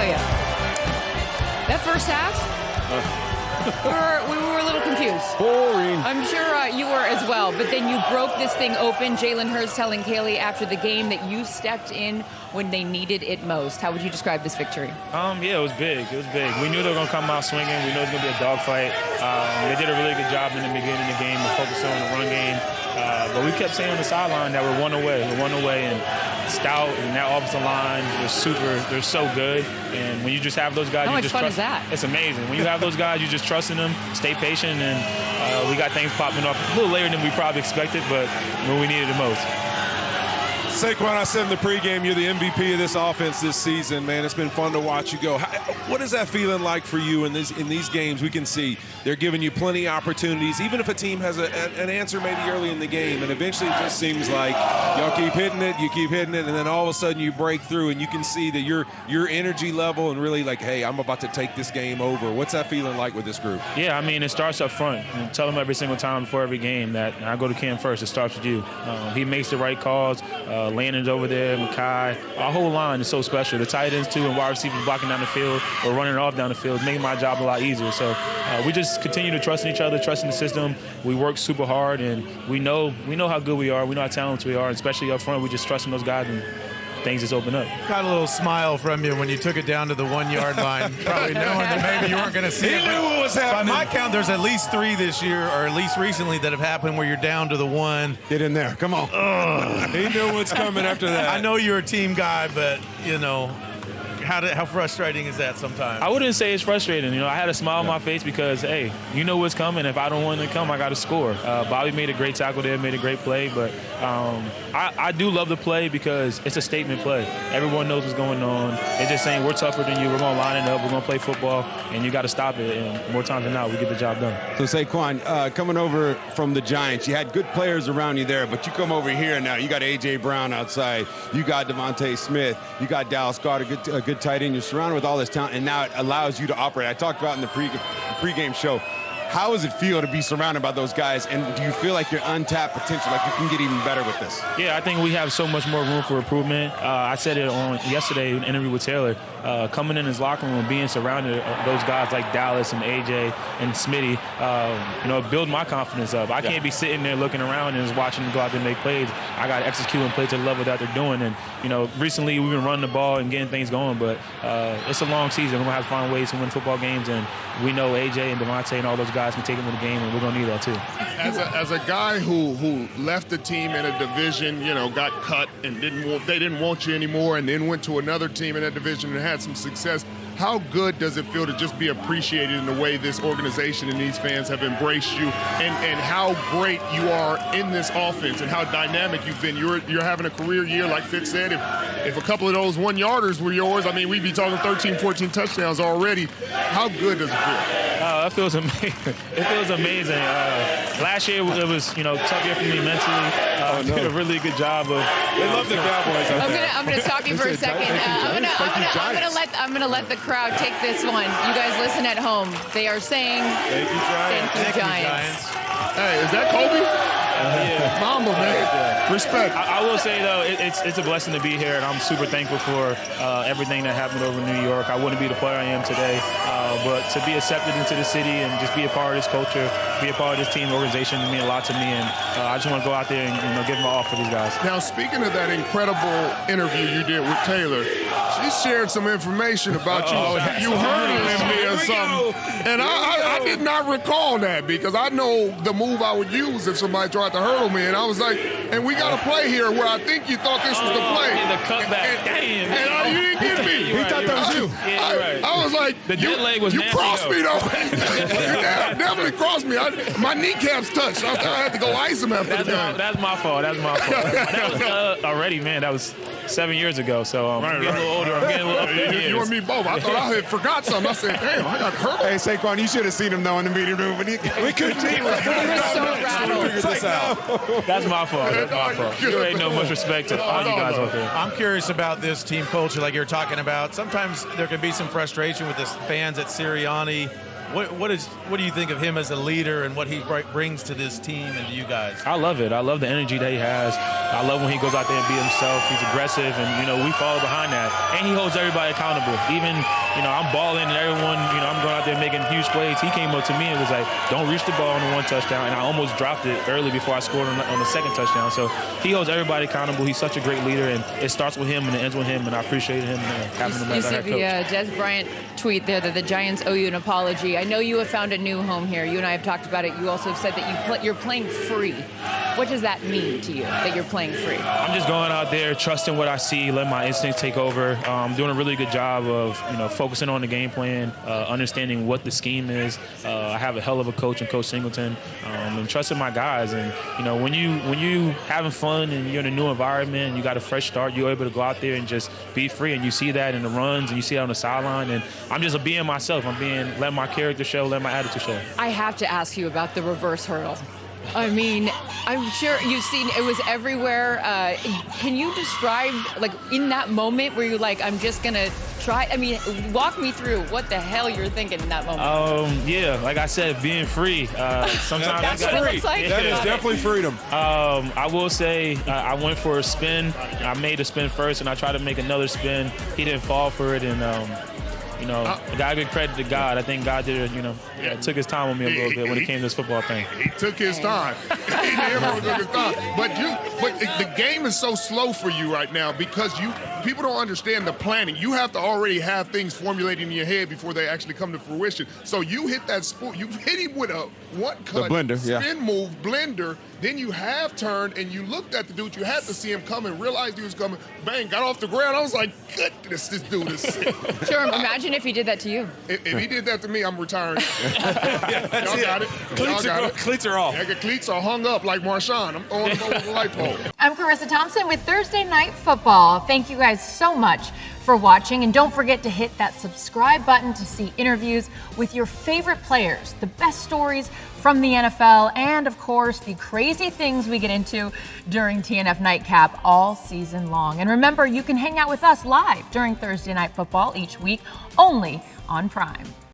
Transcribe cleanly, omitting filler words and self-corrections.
you. That first half, we were a little confused. Boring. I'm sure you were as well. But then you broke this thing open. Jalen Hurts telling Kaylee after the game that you stepped in when they needed it most. How would you describe this victory? Yeah, it was big. It was big. We knew they were going to come out swinging. We knew it was going to be a dogfight. They did a really good job in the beginning of the game to focus on the run game. But we kept saying on the sideline that we're one away. We're one away, and Stout and that offensive line they're so good. And when you just have those guys, how you much just fun trust. Is that? It's amazing. When you have those guys, you just trust in them, stay patient, and we got things popping up a little later than we probably expected, but when we needed it most. Saquon, I said in the pregame, you're the MVP of this offense this season, man. It's been fun to watch you go. What is that feeling like for you in these games? We can see they're giving you plenty of opportunities, even if a team has an answer maybe early in the game, and eventually it just seems like y'all keep hitting it, you keep hitting it, and then all of a sudden you break through, and you can see that your energy level and really like, hey, I'm about to take this game over. What's that feeling like with this group? Yeah, I mean, it starts up front. I tell them every single time before every game that I go to Cam first. It starts with you. He makes the right calls. Landon's over there, Makai. Our whole line is so special. The tight ends, too, and wide receivers blocking down the field or running off down the field, making my job a lot easier. So we just continue to trust in each other, trust in the system. We work super hard, and we know how good we are. We know how talented we are, and especially up front, we just trust in those guys, and things just open up. Got a little smile from you when you took it down to the 1 yard line, probably knowing that maybe you weren't going to see it. He knew what was happening. By my count, there's at least 3 this year, or at least recently, that have happened where you're down to the 1. Get in there. Come on. He knew what's coming after that. I know you're a team guy, but, you know, how frustrating is that sometimes? I wouldn't say it's frustrating. You know, I had a smile on my face because, hey, you know what's coming. If I don't want it to come, I got to score. Bobby made a great tackle there, made a great play. But I do love the play because it's a statement play. Everyone knows what's going on. They're just saying we're tougher than you. We're going to line it up. We're going to play football, and you got to stop it. And more times than not, we get the job done. So, Saquon, coming over from the Giants, you had good players around you there, but you come over here now. You got A.J. Brown outside. You got Devontae Smith. You got Dallas Goedert, a good tight end. You're surrounded with all this talent, and now it allows you to operate. I talked about in the pregame show. How does it feel to be surrounded by those guys, and do you feel like you're untapped potential, like you can get even better with this? Yeah, I think we have so much more room for improvement. I said it on yesterday in an interview with Taylor. Coming in his locker room, being surrounded those guys like Dallas and AJ and Smitty, build my confidence up. I can't be sitting there looking around and just watching them go out there and make plays. I got to execute and play to the level that they're doing. And, recently we've been running the ball and getting things going, but it's a long season. We're going to have to find ways to win football games, and we know AJ and Devontae and all those guys can take them to the game, and we're going to need that too. As a guy who left the team in a division, got cut and they didn't want you anymore, and then went to another team in that division and had some success, how good does it feel to just be appreciated in the way this organization and these fans have embraced you, and how great you are in this offense and how dynamic you've been? You're having a career year, like Fitz said. If a couple of those 1 yarders were yours, I mean, we'd be talking 13, 14 touchdowns already. How good does it feel? That feels amazing. It feels amazing. Last year it was, tough year for me mentally. Did a really good job of. They love the Cowboys. I'm gonna stop you for a second. I'm gonna let the crowd take this one. You guys listen at home. They are saying, Thank you, Giants. Thank you, Giants. Hey, is that Kobe? Yeah. Mamba, man. Respect. I will say, though, it's a blessing to be here, and I'm super thankful for everything that happened over in New York. I wouldn't be the player I am today, but to be accepted into the city and just be a part of this culture, be a part of this team organization mean a lot to me, and I just want to go out there and give them all for these guys. Now, speaking of that incredible interview you did with Taylor, she shared some information about you hurdling me or something, and I did not recall that because I know the move I would use if somebody tried to hurdle me, and I was like, and we got a play here where I think you thought this was the play. The cutback. Damn. And you didn't get me. He thought that was you. Yeah, I was like, the jet leg was you nasty, crossed me, though. Yeah. You definitely crossed me. My kneecaps touched. I had to go ice him after the game. That's my fault. That was already, man, that was 7 years ago, so I'm getting a little older. I'm getting a little up there in years. You and me both. I thought I had forgot something. I said, damn, I got hurt. Hey, Saquon, you should have seen him, though, in the meeting room. We couldn't He was so rattled. Figure this out. That's my fault. That's my fault. You ain't no much respect to all you guys out there. I'm curious about this team culture like you're talking about. Sometimes there can be some frustration with the fans at Sirianni. What do you think of him as a leader and what he brings to this team and to you guys? I love it. I love the energy that he has. I love when he goes out there and be himself. He's aggressive, and, we follow behind that. And he holds everybody accountable. Even, I'm balling and everyone, I'm going out there making huge plays. He came up to me and was like, don't reach the ball on the one touchdown. And I almost dropped it early before I scored on the second touchdown. So he holds everybody accountable. He's such a great leader, and it starts with him and it ends with him, and I appreciate him having him as our head coach. You see the Des Bryant tweet there that the Giants owe you an apology. I know you have found a new home here. You and I have talked about it. You also have said that you're playing free. What does that mean to you, that you're playing free? I'm just going out there, trusting what I see, letting my instincts take over. Doing a really good job of, focusing on the game plan, understanding what the scheme is. I have a hell of a coach in Coach Singleton, and trusting my guys. And, when you having fun and you're in a new environment and you got a fresh start, you're able to go out there and just be free. And you see that in the runs and you see that on the sideline. And I'm just being myself. Letting my character show, letting my attitude show. I have to ask you about the reverse hurdle. I mean, I'm sure you've seen it was everywhere. Can you describe, in that moment where you're like, I'm just going to try? I mean, walk me through what the hell you're thinking in that moment. Yeah, like I said, being free. Sometimes that's what it looks like. That is definitely freedom. I will say I went for a spin. I made a spin first, and I tried to make another spin. He didn't fall for it, and I got to give credit to God. I think God did it, took his time on me a little bit when it came to this football thing. He took his time. He definitely took his time. But the game is so slow for you right now because people don't understand the planning. You have to already have things formulated in your head before they actually come to fruition. So you hit that spoon. You hit him with a one-cut spin move, blender. Then you have turned and you looked at the dude. You had to see him coming, realized he was coming. Bang, got off the ground. I was like, goodness, this dude is sick. Sure, imagine if he did that to you. If he did that to me, I'm retiring. Y'all got it. Cleats are off. Yeah, the cleats are hung up like Marshawn. I'm throwing them over the light pole. I'm Carissa Thompson with Thursday Night Football. Thank you guys so much for watching, and don't forget to hit that subscribe button to see interviews with your favorite players, the best stories from the NFL, and of course the crazy things we get into during TNF Nightcap all season long. And remember, you can hang out with us live during Thursday Night Football each week only on Prime.